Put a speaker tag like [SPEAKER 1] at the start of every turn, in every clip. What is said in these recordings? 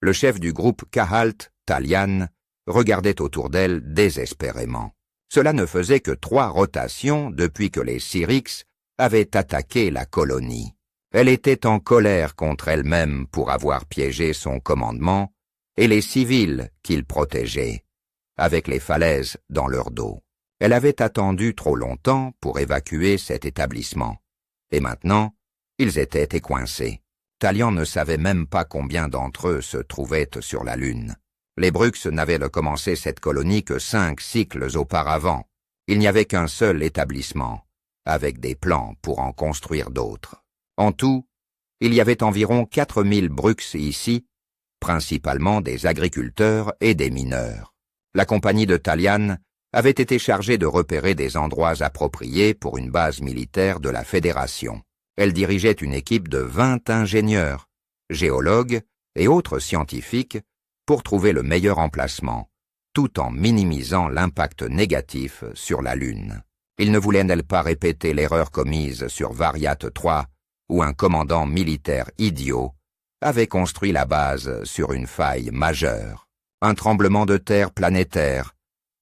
[SPEAKER 1] Le chef du groupe Kahalt, Talian, regardait autour d'elle désespérément. Cela ne faisait que 3 rotations depuis que les Syrinx avaient attaqué la colonie. Elle était en colère contre elle-même pour avoir piégé son commandement et les civils qu'il protégeait, avec les falaises dans leur dos. Elle avait attendu trop longtemps pour évacuer cet établissement. Et maintenant, ils étaient écoincés. Talian ne savait même pas combien d'entre eux se trouvaient sur la Lune. Les Bruxes n'avaient recommencé cette colonie que 5 cycles auparavant. Il n'y avait qu'un seul établissement, avec des plans pour en construire d'autres. En tout, il y avait environ 4000 Bruxes ici, principalement des agriculteurs et des mineurs. La compagnie de Talian avait été chargée de repérer des endroits appropriés pour une base militaire de la Fédération. Elle dirigeait une équipe de 20 ingénieurs, géologues et autres scientifiques pour trouver le meilleur emplacement, tout en minimisant l'impact négatif sur la Lune. Il ne voulait-elle pas répéter l'erreur commise sur Variat 3, où un commandant militaire idiot avait construit la base sur une faille majeure. Un tremblement de terre planétaire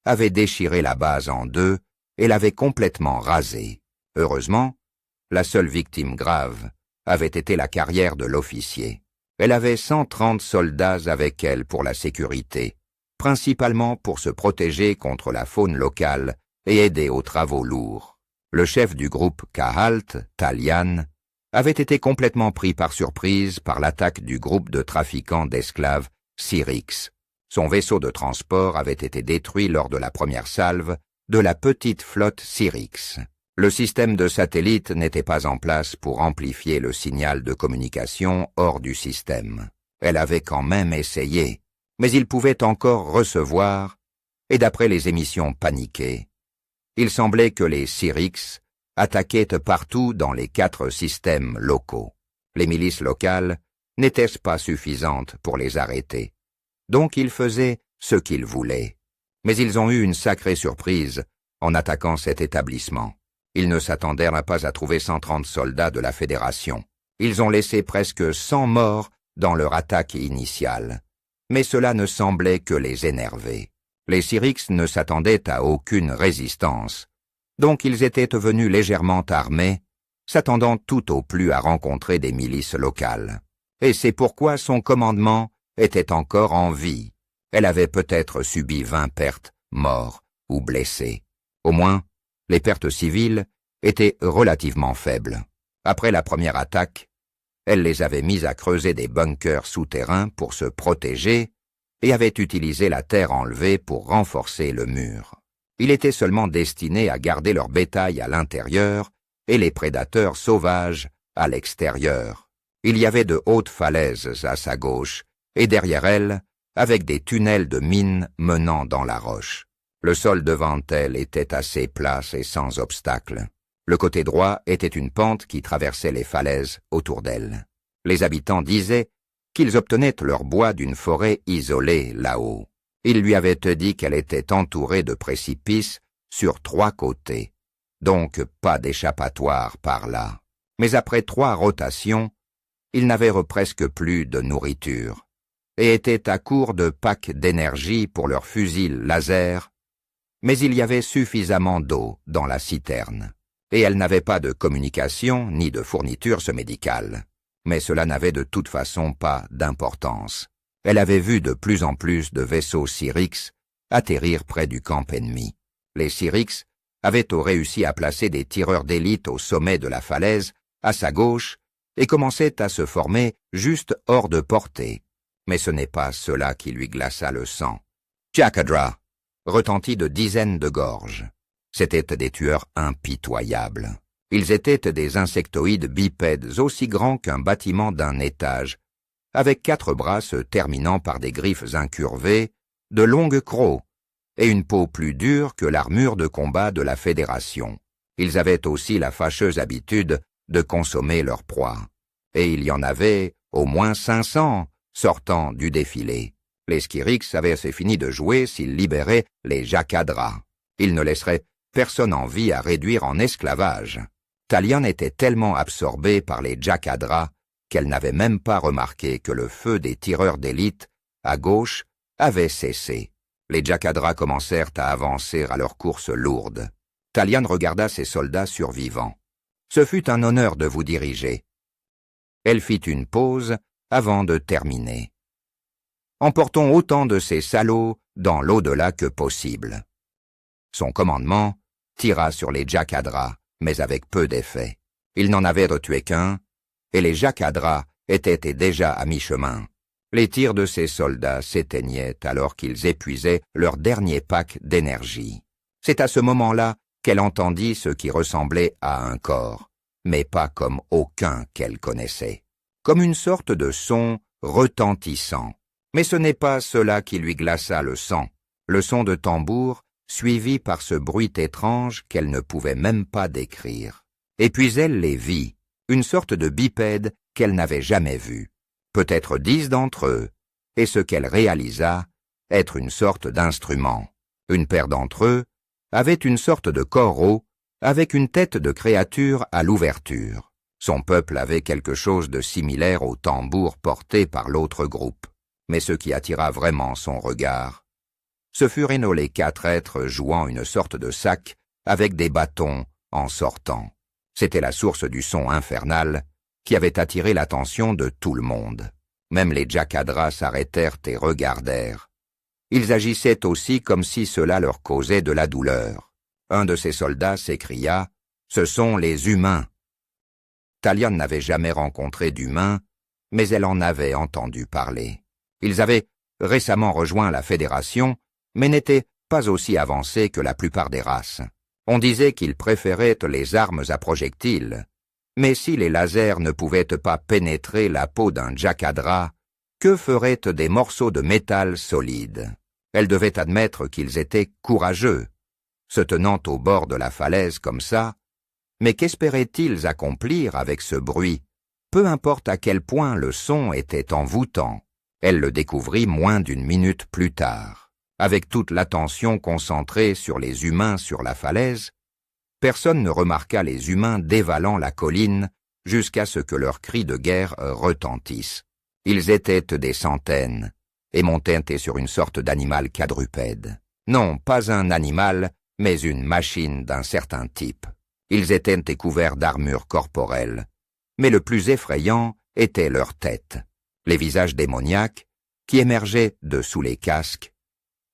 [SPEAKER 1] avait déchiré la base en 2 et l'avait complètement rasée. Heureusement, la seule victime grave avait été la carrière de l'officier. Elle avait 130 soldats avec elle pour la sécurité, principalement pour se protéger contre la faune locale et aider aux travaux lourds. Le chef du groupe Kahalt, Talian, avait été complètement pris par surprise par l'attaque du groupe de trafiquants d'esclaves Syrinx. Son vaisseau de transport avait été détruit lors de la première salve de la petite flotte Syrinx. Le système de satellite n'était pas en place pour amplifier le signal de communication hors du système. Elle avait quand même essayé, mais il pouvait encore recevoir, et d'après les émissions paniquées, il semblait que les Syrinx attaquaient partout dans les 4 systèmes locaux. Les milices locales n'étaient pas suffisantes pour les arrêter. Donc ils faisaient ce qu'ils voulaient. Mais ils ont eu une sacrée surprise en attaquant cet établissement. Ils ne s'attendèrent pas à trouver 130 soldats de la Fédération. Ils ont laissé presque 100 morts dans leur attaque initiale. Mais cela ne semblait que les énerver. Les Syrinx ne s'attendaient à aucune résistance. Donc ils étaient venus légèrement armés, s'attendant tout au plus à rencontrer des milices locales. Et c'est pourquoi son commandement était encore en vie. Elle avait peut-être subi 20 pertes, morts ou blessés. Au moins, les pertes civiles étaient relativement faibles. Après la première attaque, elle les avait mis à creuser des bunkers souterrains pour se protéger et avait utilisé la terre enlevée pour renforcer le mur. Il était seulement destiné à garder leur bétail à l'intérieur et les prédateurs sauvages à l'extérieur. Il y avait de hautes falaises à sa gauche et derrière elle, avec des tunnels de mines menant dans la roche. Le sol devant elle était assez plat et sans obstacle. Le côté droit était une pente qui traversait les falaises autour d'elle. Les habitants disaient qu'ils obtenaient leur bois d'une forêt isolée là-haut. Ils lui avaient dit qu'elle était entourée de précipices sur 3 côtés, donc pas d'échappatoire par là. Mais après 3 rotations, ils n'avaient presque plus de nourriture et étaient à court de packs d'énergie pour leurs fusils laser, mais il y avait suffisamment d'eau dans la citerne, et elle n'avait pas de communication ni de fournitures médicales. Mais cela n'avait de toute façon pas d'importance. Elle avait vu de plus en plus de vaisseaux Syrinx atterrir près du camp ennemi. Les Syrinx avaient réussi à placer des tireurs d'élite au sommet de la falaise, à sa gauche, et commençaient à se former juste hors de portée. Mais ce n'est pas cela qui lui glaça le sang. Chakadra retentit de dizaines de gorges. C'étaient des tueurs impitoyables. Ils étaient des insectoïdes bipèdes aussi grands qu'un bâtiment d'un étage, avec 4 bras se terminant par des griffes incurvées, de longues crocs, et une peau plus dure que l'armure de combat de la Fédération. Ils avaient aussi la fâcheuse habitude de consommer leur proie. Et il y en avait au moins 500 sortant du défilé. Les Syrinx avaient assez fini de jouer s'ils libéraient les Jacadras. Ils ne laisseraient personne en vie à réduire en esclavage. Talian était tellement absorbée par les Jacadras qu'elle n'avait même pas remarqué que le feu des tireurs d'élite à gauche, avait cessé. Les Jacadras commencèrent à avancer à leur course lourde. Taliane regarda ses soldats survivants. « Ce fut un honneur de vous diriger. » Elle fit une pause avant de terminer. « Emportons autant de ces salauds dans l'au-delà que possible. » Son commandement tira sur les Jacadras, mais avec peu d'effet. Il n'en avait retué qu'un, et les Jacadras étaient déjà à mi-chemin. Les tirs de ses soldats s'éteignaient alors qu'ils épuisaient leur dernier pack d'énergie. C'est à ce moment-là qu'elle entendit ce qui ressemblait à un corps, mais pas comme aucun qu'elle connaissait. Comme une sorte de son retentissant. Mais ce n'est pas cela qui lui glaça le sang. Le son de tambour, suivi par ce bruit étrange qu'elle ne pouvait même pas décrire. Et puis elle les vit, une sorte de bipède qu'elle n'avait jamais vu. Peut-être 10 d'entre eux, et ce qu'elle réalisa être une sorte d'instrument. Une paire d'entre eux avait une sorte de coraux avec une tête de créature à l'ouverture. Son peuple avait quelque chose de similaire au tambour porté par l'autre groupe. Mais ce qui attira vraiment son regard, ce furent les 4 êtres jouant une sorte de sac avec des bâtons en sortant. C'était la source du son infernal qui avait attiré l'attention de tout le monde. Même les Jacadras s'arrêtèrent et regardèrent. Ils agissaient aussi comme si cela leur causait de la douleur. Un de ses soldats s'écria « Ce sont les humains ». Taliane n'avait jamais rencontré d'humains, mais elle en avait entendu parler. Ils avaient récemment rejoint la Fédération, mais n'étaient pas aussi avancés que la plupart des races. On disait qu'ils préféraient les armes à projectiles. Mais si les lasers ne pouvaient pas pénétrer la peau d'un Jacadra, que feraient des morceaux de métal solide? Elle devait admettre qu'ils étaient courageux, se tenant au bord de la falaise comme ça, mais qu'espéraient-ils accomplir avec ce bruit, peu importe à quel point le son était envoûtant? Elle le découvrit moins d'une minute plus tard. Avec toute l'attention concentrée sur les humains sur la falaise, personne ne remarqua les humains dévalant la colline jusqu'à ce que leurs cris de guerre retentissent. Ils étaient des centaines et montaient sur une sorte d'animal quadrupède. Non, pas un animal, mais une machine d'un certain type. Ils étaient couverts d'armure corporelle, mais le plus effrayant était leur tête. Les visages démoniaques, qui émergeaient de sous les casques,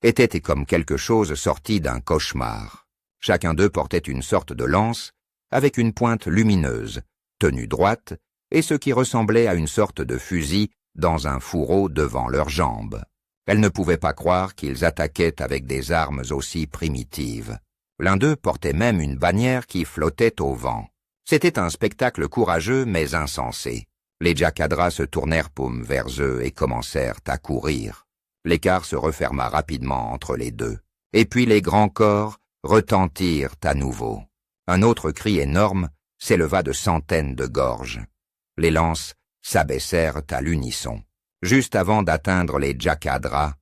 [SPEAKER 1] étaient comme quelque chose sorti d'un cauchemar. Chacun d'eux portait une sorte de lance, avec une pointe lumineuse, tenue droite, et ce qui ressemblait à une sorte de fusil dans un fourreau devant leurs jambes. Elle ne pouvait pas croire qu'ils attaquaient avec des armes aussi primitives. L'un d'eux portait même une bannière qui flottait au vent. C'était un spectacle courageux mais insensé. Les Jacadras se tournèrent paume vers eux et commencèrent à courir. L'écart se referma rapidement entre les deux. Et puis les grands corps retentirent à nouveau. Un autre cri énorme s'éleva de centaines de gorges. Les lances s'abaissèrent à l'unisson. Juste avant d'atteindre les Jacadras,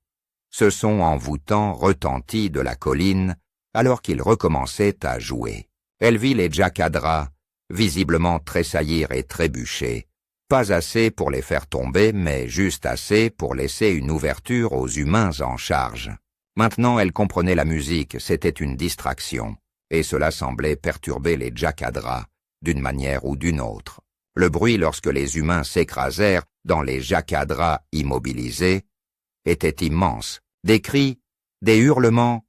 [SPEAKER 1] ce son envoûtant retentit de la colline alors qu'ils recommençaient à jouer. Elle vit les Jacadras visiblement tressaillir et trébucher, pas assez pour les faire tomber, mais juste assez pour laisser une ouverture aux humains en charge. Maintenant elle comprenait la musique, c'était une distraction, et cela semblait perturber les Jacadras d'une manière ou d'une autre. Le bruit lorsque les humains s'écrasèrent dans les Jacadras immobilisés était immense. Des cris, des hurlements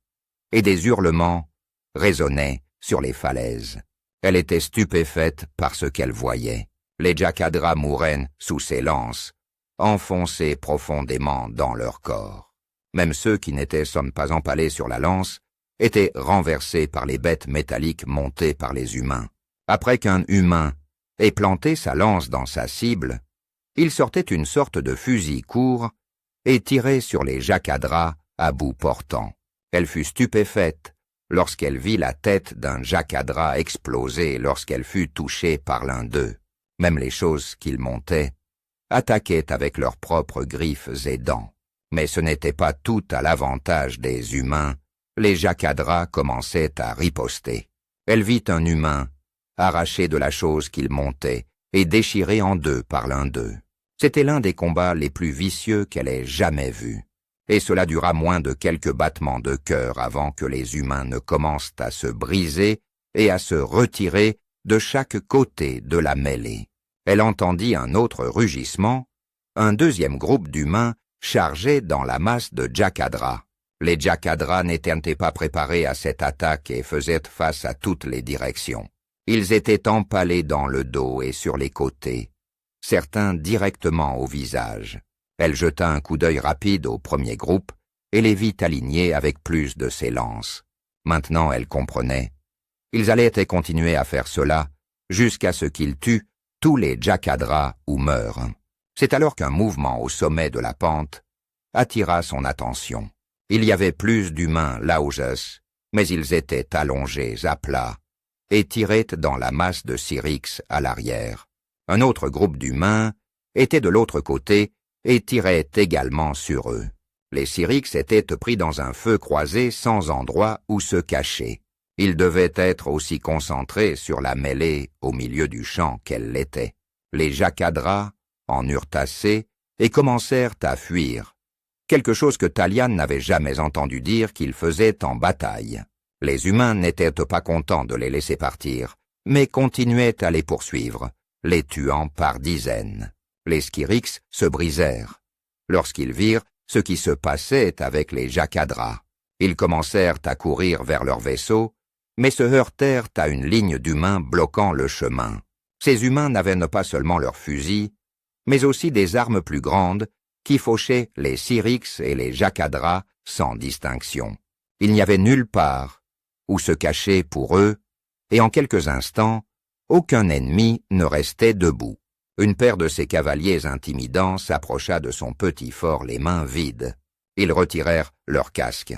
[SPEAKER 1] et des hurlements résonnaient sur les falaises. Elle était stupéfaite par ce qu'elle voyait. Les Jacadras mouraient sous ses lances, enfoncés profondément dans leur corps. Même ceux qui n'étaient pas empalés sur la lance étaient renversés par les bêtes métalliques montées par les humains. Après qu'un humain ait planté sa lance dans sa cible, il sortait une sorte de fusil court et tirait sur les Jacadras à bout portant. Elle fut stupéfaite lorsqu'elle vit la tête d'un Jacadra exploser lorsqu'elle fut touchée par l'un d'eux. Même les choses qu'ils montaient attaquaient avec leurs propres griffes et dents. Mais ce n'était pas tout à l'avantage des humains. Les Jacadras commençaient à riposter. Elle vit un humain arraché de la chose qu'il montait et déchiré en deux par l'un d'eux. C'était l'un des combats les plus vicieux qu'elle ait jamais vus, et cela dura moins de quelques battements de cœur avant que les humains ne commencent à se briser et à se retirer de chaque côté de la mêlée. Elle entendit un autre rugissement, un deuxième groupe d'humains chargeait dans la masse de Jakadra. Les Jakadra n'étaient pas préparés à cette attaque et faisaient face à toutes les directions. Ils étaient empalés dans le dos et sur les côtés, certains directement au visage. Elle jeta un coup d'œil rapide au premier groupe et les vit alignés avec plus de ses lances. Maintenant elle comprenait. Ils allaient continuer à faire cela jusqu'à ce qu'ils tuent tous les Jakadra ou meurent. C'est alors qu'un mouvement au sommet de la pente attira son attention. Il y avait plus d'humains là où j'étais, mais ils étaient allongés à plat et tiraient dans la masse de Syrinx à l'arrière. Un autre groupe d'humains était de l'autre côté et tirait également sur eux. Les Syrinx étaient pris dans un feu croisé sans endroit où se cacher. Ils devaient être aussi concentrés sur la mêlée au milieu du champ qu'elle l'était. Les Jakadra en eurent assez et commencèrent à fuir, quelque chose que Talian n'avait jamais entendu dire qu'ils faisaient en bataille. Les humains n'étaient pas contents de les laisser partir, mais continuaient à les poursuivre, les tuant par dizaines. Les Syrinx se brisèrent, lorsqu'ils virent ce qui se passait avec les Jakadra. Ils commencèrent à courir vers leur vaisseau, mais se heurtèrent à une ligne d'humains bloquant le chemin. Ces humains n'avaient pas seulement leurs fusils, mais aussi des armes plus grandes qui fauchaient les Syrinx et les Jakadra sans distinction. Il n'y avait nulle part où se cacher pour eux, et en quelques instants, aucun ennemi ne restait debout. Une paire de ces cavaliers intimidants s'approcha de son petit fort les mains vides. Ils retirèrent leurs casques.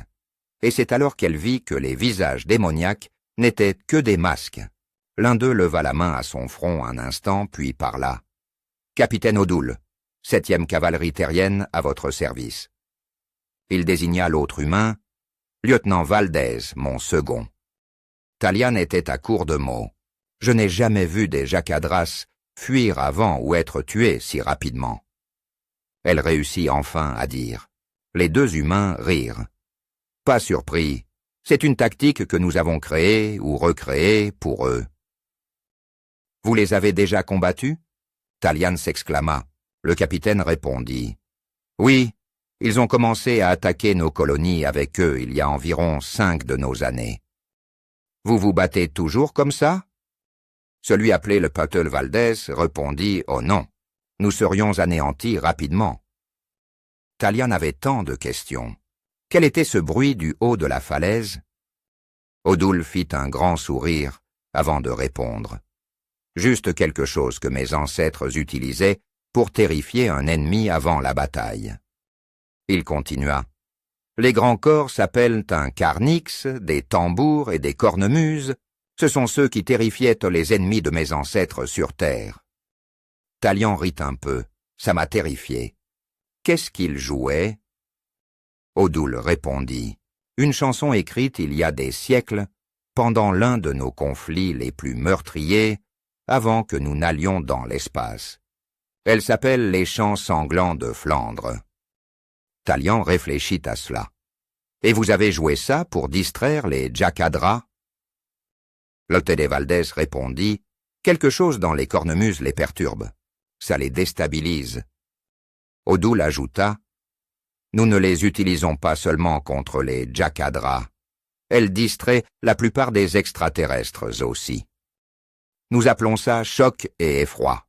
[SPEAKER 1] Et c'est alors qu'elle vit que les visages démoniaques n'étaient que des masques. L'un d'eux leva la main à son front un instant, puis parla. « Capitaine O'Doul, 7e cavalerie terrienne à votre service. » Il désigna l'autre humain, « Lieutenant Valdez, mon second. » Talian était à court de mots. Je n'ai jamais vu des Jakadras fuir avant ou être tués si rapidement. Elle réussit enfin à dire. Les deux humains rirent. Pas surpris, c'est une tactique que nous avons créée ou recréée pour eux. Vous les avez déjà combattus? Talian s'exclama. Le capitaine répondit. Oui, ils ont commencé à attaquer nos colonies avec eux il y a environ 5 de nos années. Vous vous battez toujours comme ça? Celui appelé le Patel Valdez répondit « Oh non, nous serions anéantis rapidement. » Talian avait tant de questions. Quel était ce bruit du haut de la falaise? O'Doul fit un grand sourire avant de répondre. Juste quelque chose que mes ancêtres utilisaient pour terrifier un ennemi avant la bataille. Il continua. Les grands corps s'appellent un carnix, des tambours et des cornemuses. Ce sont ceux qui terrifiaient les ennemis de mes ancêtres sur terre. Talian rit un peu. Ça m'a terrifié. Qu'est-ce qu'il jouait? O'Doul répondit. Une chanson écrite il y a des siècles, pendant l'un de nos conflits les plus meurtriers, avant que nous n'allions dans l'espace. Elle s'appelle Les Chants sanglants de Flandre. Talian réfléchit à cela. Et vous avez joué ça pour distraire les Jakadra? Lotede Valdez répondit. Quelque chose dans les cornemuses les perturbe. Ça les déstabilise. O'Doul ajouta. Nous ne les utilisons pas seulement contre les Jakadra. Elles distraient la plupart des extraterrestres aussi. Nous appelons ça choc et effroi.